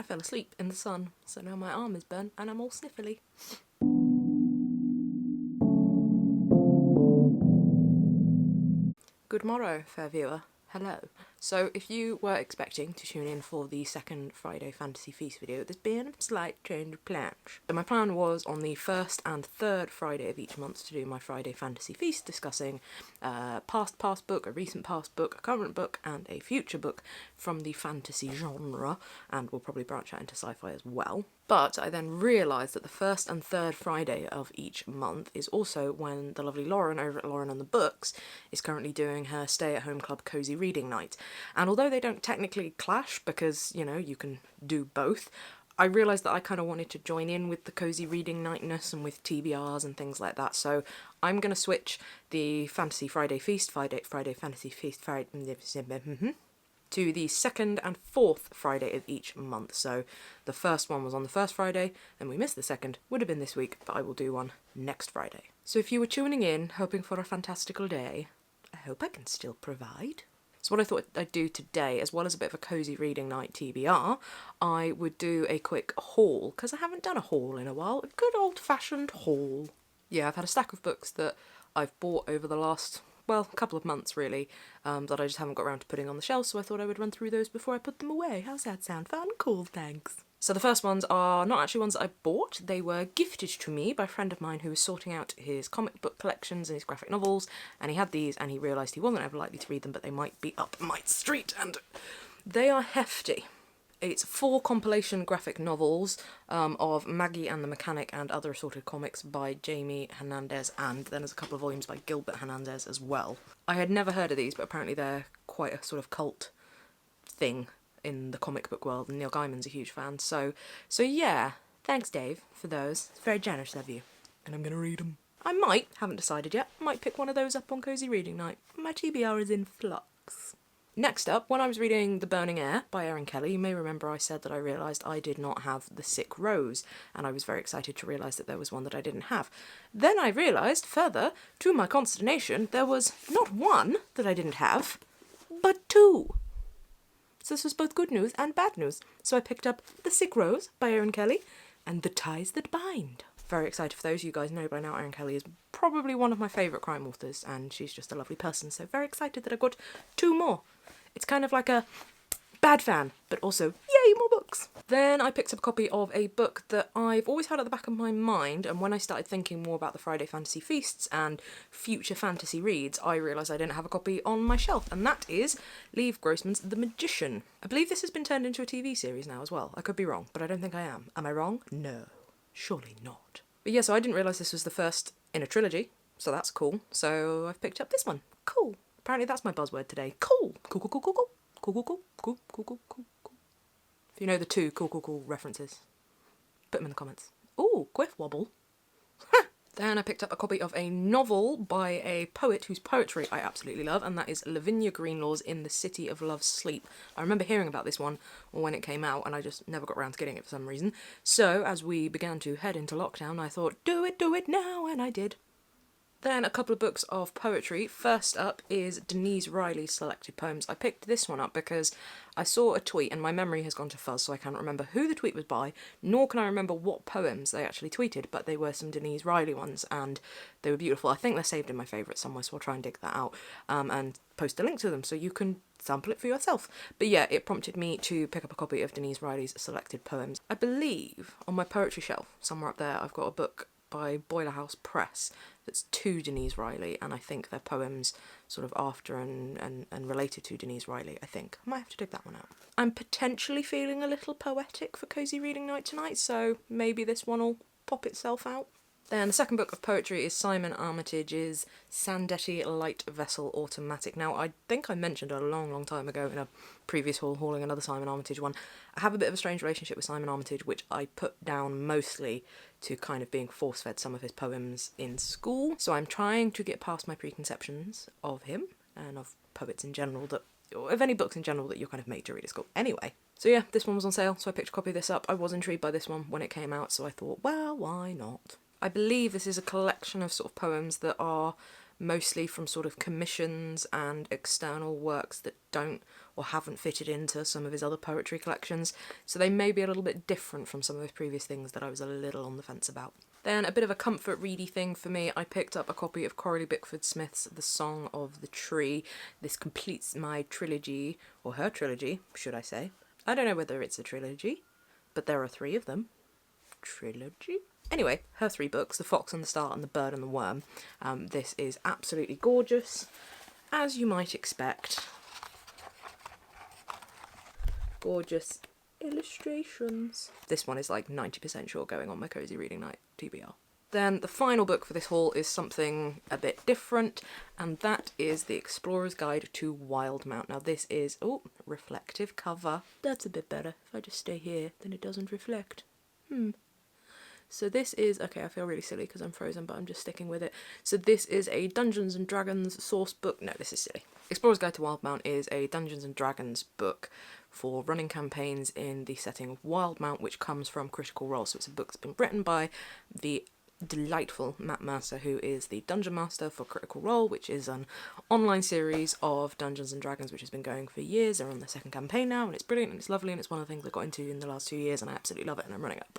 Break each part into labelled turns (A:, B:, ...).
A: fell asleep in the sun, so now my arm is burnt and I'm all sniffly. Good morrow, fair viewer. Hello. So if you were expecting to tune in for the second Friday Fantasy Feast video, there's been a slight change of plans. So my plan was on the first and third Friday of each month to do my Friday Fantasy Feast, discussing past book, a recent past book, a current book, and a future book from the fantasy genre, and we'll probably branch out into sci-fi as well. But I then realised that the first and third Friday of each month is also when the lovely Lauren over at Lauren and the Books is currently doing her stay-at-home club cozy reading night. And although they don't technically clash because, you know, you can do both, I realised that I kind of wanted to join in with the cozy reading nightness and with TBRs and things like that. So I'm going to switch the Fantasy Friday Feast, Friday Fantasy Feast, to the second and fourth Friday of each month. So the first one was on the first Friday, and we missed the second, would have been this week, but I will do one next Friday. So if you were tuning in, hoping for a fantastical day, I hope I can still provide. So what I thought I'd do today, as well as a bit of a cozy reading night TBR, I would do a quick haul, because I haven't done a haul in a while, a good old-fashioned haul. Yeah, I've had a stack of books that I've bought over the last, well, couple of months really, that I just haven't got around to putting on the shelf, so I thought I would run through those before I put them away. How's that sound? Fun? Cool, thanks. So the first ones are not actually ones that I bought, they were gifted to me by a friend of mine who was sorting out his comic book collections and his graphic novels, and he had these and he realised he wasn't ever likely to read them, but they might be up my street, and they are hefty. It's 4 compilation graphic novels of Maggie and the Mechanic and other assorted comics by Jamie Hernandez, and then there's a couple of volumes by Gilbert Hernandez as well. I had never heard of these, but apparently they're quite a sort of cult thing in the comic book world, and Neil Gaiman's a huge fan, so yeah, thanks Dave for those, it's very generous of you, and I'm gonna read them. I might, haven't decided yet, might pick one of those up on Cozy Reading Night. My TBR is in flux. Next up, when I was reading The Burning Air by Erin Kelly, you may remember I said that I realised I did not have The Sick Rose, and I was very excited to realise that there was one that I didn't have. Then I realised, further, to my consternation, there was not one that I didn't have, but 2. So this was both good news and bad news. So I picked up The Sick Rose by Erin Kelly and The Ties That Bind. Very excited for those. You guys know by now Erin Kelly is probably one of my favourite crime authors, and she's just a lovely person, so very excited that I've got 2 more. It's kind of like a bad fan, but also, yay, more books! Then I picked up a copy of a book that I've always had at the back of my mind, and when I started thinking more about the Friday Fantasy Feasts and future fantasy reads, I realised I didn't have a copy on my shelf, and that is Leigh Grossman's The Magician. I believe this has been turned into a TV series now as well. I could be wrong, but I don't think I am. Am I wrong? No. Surely not. But yeah, so I didn't realise this was the first in a trilogy, so that's cool. So I've picked up this one. Cool. Apparently that's my buzzword today. Cool. Cool, cool, cool, cool, cool. Cool, cool, cool, cool, cool, cool, cool, cool. If you know the 2 cool, cool, cool references, put them in the comments. Ooh, quiff wobble. Then I picked up a copy of a novel by a poet whose poetry I absolutely love, and that is Lavinia Greenlaw's In the City of Love's Sleep. I remember hearing about this one when it came out, and I just never got around to getting it for some reason. So, as we began to head into lockdown, I thought, do it now, and I did. Then a couple of books of poetry. First up is Denise Riley's Selected Poems. I picked this one up because I saw a tweet, and my memory has gone to fuzz, so I can't remember who the tweet was by, nor can I remember what poems they actually tweeted, but they were some Denise Riley ones, and they were beautiful. I think they're saved in my favourites somewhere, so I'll try and dig that out, and post a link to them so you can sample it for yourself. But yeah, it prompted me to pick up a copy of Denise Riley's Selected Poems. I believe on my poetry shelf, somewhere up there, I've got a book by Boiler House Press that's to Denise Riley, and I think they're poems sort of after and related to Denise Riley, I think. I might have to dig that one out. I'm potentially feeling a little poetic for Cozy Reading Night tonight, so maybe this one will pop itself out. Then the second book of poetry is Simon Armitage's Sandetti Light Vessel Automatic. Now, I think I mentioned a long time ago in a previous haul, hauling another Simon Armitage one. I have a bit of a strange relationship with Simon Armitage, which I put down mostly to kind of being force-fed some of his poems in school. So I'm trying to get past my preconceptions of him and of poets in general, that, or of any books in general that you're kind of made to read at school. Anyway, so yeah, this one was on sale, so I picked a copy of this up. I was intrigued by this one when it came out, so I thought, well, why not? I believe this is a collection of sort of poems that are mostly from sort of commissions and external works that don't or haven't fitted into some of his other poetry collections, so they may be a little bit different from some of those previous things that I was a little on the fence about. Then a bit of a comfort ready thing for me, I picked up a copy of Coralie Bickford Smith's The Song of the Tree. This completes my trilogy, or her trilogy, should I say. I don't know whether it's a trilogy, but there are 3 of them. Trilogy? Anyway, her 3 books, The Fox and the Star and The Bird and the Worm. This is absolutely gorgeous, as you might expect. Gorgeous illustrations. This one is like 90% sure going on my Cozy Reading Night TBR. Then the final book for this haul is something a bit different, and that is The Explorer's Guide to Wildmount. Now this is, oh, reflective cover. That's a bit better. If I just stay here, then it doesn't reflect. So this is, okay, I feel really silly because I'm frozen, but I'm just sticking with it. So this is a Dungeons & Dragons source book. No, this is silly. Explorer's Guide to Wildmount is a Dungeons & Dragons book for running campaigns in the setting of Wildmount, which comes from Critical Role. So it's a book that's been written by the delightful Matt Mercer, who is the Dungeon Master for Critical Role, which is an online series of Dungeons & Dragons which has been going for years. They're on their 2nd campaign now, and it's brilliant and it's lovely, and it's one of the things I got into in the last 2 years, and I absolutely love it, and I'm running up.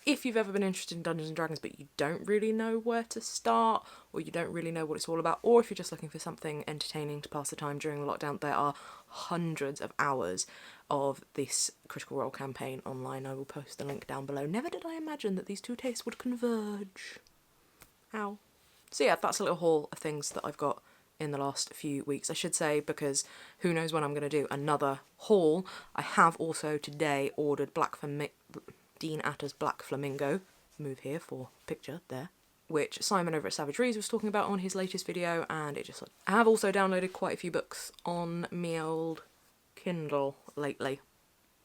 A: If you've ever been interested in Dungeons & Dragons but you don't really know where to start, or you don't really know what it's all about, or if you're just looking for something entertaining to pass the time during the lockdown, there are hundreds of hours of this Critical Role campaign online. I will post the link down below. Never did I imagine that these 2 tastes would converge. Ow. So yeah, that's a little haul of things that I've got in the last few weeks. I should say, because who knows when I'm going to do another haul. I have also today ordered Dean Atter's Black Flamingo, move here for picture there, which Simon over at Savage Reads was talking about on his latest video, and it just, I have also downloaded quite a few books on me old Kindle lately,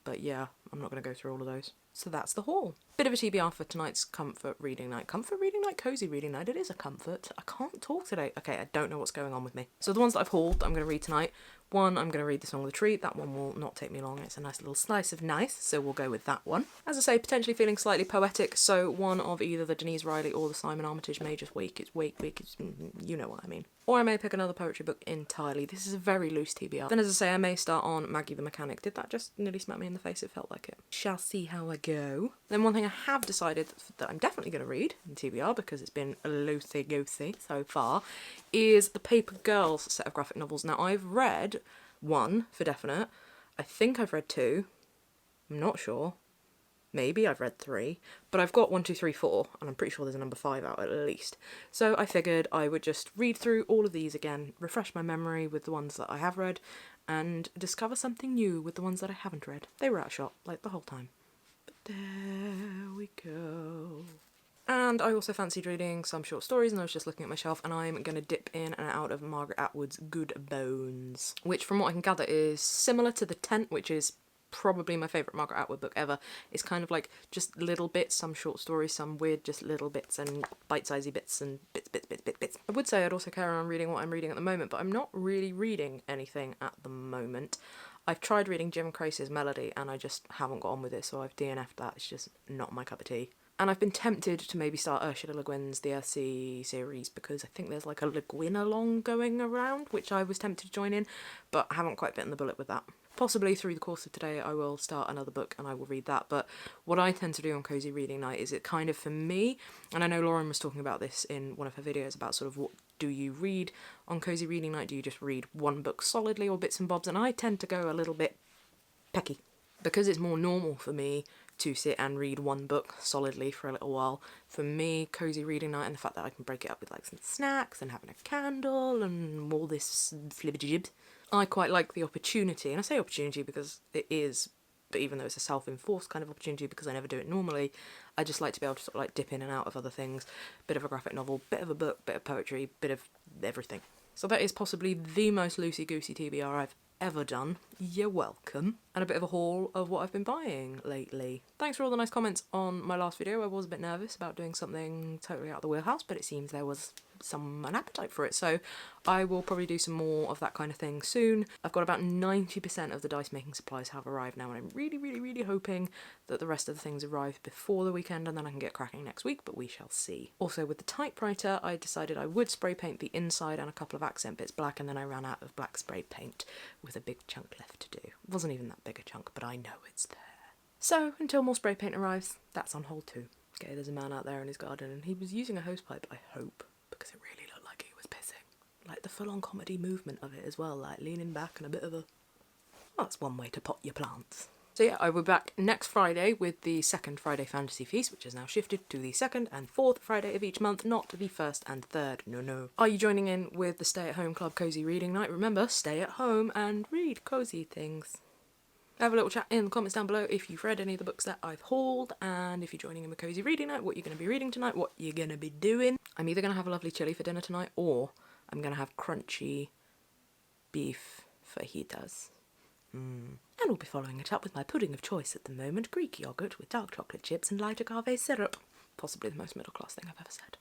A: but yeah, I'm not going to go through all of those. So that's the haul. Bit of a TBR for tonight's comfort reading night. Comfort reading night? Cozy reading night. It is a comfort. I can't talk today. Okay, I don't know what's going on with me. So the ones that I've hauled that I'm going to read tonight. One, I'm going to read The Song of the Tree. That one will not take me long. It's a nice little slice of nice, so we'll go with that one. As I say, potentially feeling slightly poetic, so one of either the Denise Riley or the Simon Armitage may just wake. It's you know what I mean. Or I may pick another poetry book entirely. This is a very loose TBR. Then as I say, I may start on Maggie the Mechanic. Did that just nearly smack me in the face? It felt like it. Shall see how I go. Then one thing I have decided that I'm definitely going to read in TBR, because it's been loosey goosey so far, is the Paper Girls set of graphic novels. Now I've read 1 for definite. I think I've read 2. I'm not sure. Maybe I've read 3. But I've got 1, 2, 3, 4, and I'm pretty sure there's a number 5 out at least. So I figured I would just read through all of these again, refresh my memory with the ones that I have read, and discover something new with the ones that I haven't read. They were out of shot, like the whole time. But there we go. And I also fancied reading some short stories, and I was just looking at my shelf, and I'm going to dip in and out of Margaret Atwood's Good Bones, which from what I can gather is similar to The Tent, which is probably my favourite Margaret Atwood book ever. It's kind of like just little bits, some short stories, some weird just little bits and bite-sizey bits and bits. I would say I'd also carry on reading what I'm reading at the moment, but I'm not really reading anything at the moment. I've tried reading Jim Crace's Melody, and I just haven't got on with it, so I've DNF'd that. It's just not my cup of tea. And I've been tempted to maybe start Ursula Le Guin's The Earthsea series, because I think there's like a Le Guin along going around, which I was tempted to join in, but I haven't quite bitten the bullet with that. Possibly through the course of today I will start another book and I will read that, but what I tend to do on Cozy Reading Night is it kind of, for me, and I know Lauren was talking about this in one of her videos about sort of what do you read on Cozy Reading Night, do you just read one book solidly or bits and bobs, and I tend to go a little bit pecky, because it's more normal for me to sit and read one book solidly for a little while. For me, Cozy Reading Night, and the fact that I can break it up with like some snacks and having a candle and all this flibbity-jib, I quite like the opportunity, and I say opportunity because it is, but even though it's a self-enforced kind of opportunity because I never do it normally, I just like to be able to sort of like dip in and out of other things, bit of a graphic novel, bit of a book, bit of poetry, bit of everything. So that is possibly the most loosey-goosey TBR I've ever done. You're welcome. and a bit of a haul of what I've been buying lately. Thanks for all the nice comments on my last video. I was a bit nervous about doing something totally out of the wheelhouse, but it seems there was an appetite for it, so I will probably do some more of that kind of thing soon. I've got about 90% of the dice making supplies have arrived now, and I'm really hoping that the rest of the things arrive before the weekend and then I can get cracking next week, but we shall see. Also, with the typewriter, I decided I would spray paint the inside and a couple of accent bits black, and then I ran out of black spray paint with a big chunk left to do. It wasn't even that big a chunk, but I know it's there. So, until more spray paint arrives, that's on hold too. Okay, there's a man out there in his garden and he was using a hosepipe, I hope, because it really looked like he was pissing. Like the full-on comedy movement of it as well, like leaning back and a bit of a... Well, that's one way to pot your plants. So yeah, I will be back next Friday with the second Friday Fantasy Feast, which has now shifted to the second and fourth Friday of each month, not the first and third. No. Are you joining in with the Stay at Home Club Cozy Reading Night? Remember, stay at home and read cozy things. Have a little chat in the comments down below if you've read any of the books that I've hauled, and if you're joining in with Cozy Reading Night, what you're going to be reading tonight, what you're going to be doing. I'm either going to have a lovely chili for dinner tonight, or I'm going to have crunchy beef fajitas. And we'll be following it up with my pudding of choice at the moment, Greek yogurt with dark chocolate chips and light agave syrup. Possibly the most middle class thing I've ever said.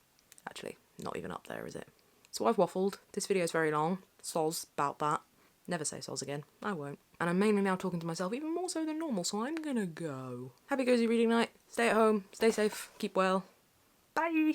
A: Actually, not even up there, is it? So I've waffled. This video is very long. Soz about that. Never say soz again. I won't. And I'm mainly now talking to myself even more so than normal, so I'm gonna go. Happy cozy reading night. Stay at home. Stay safe. Keep well. Bye!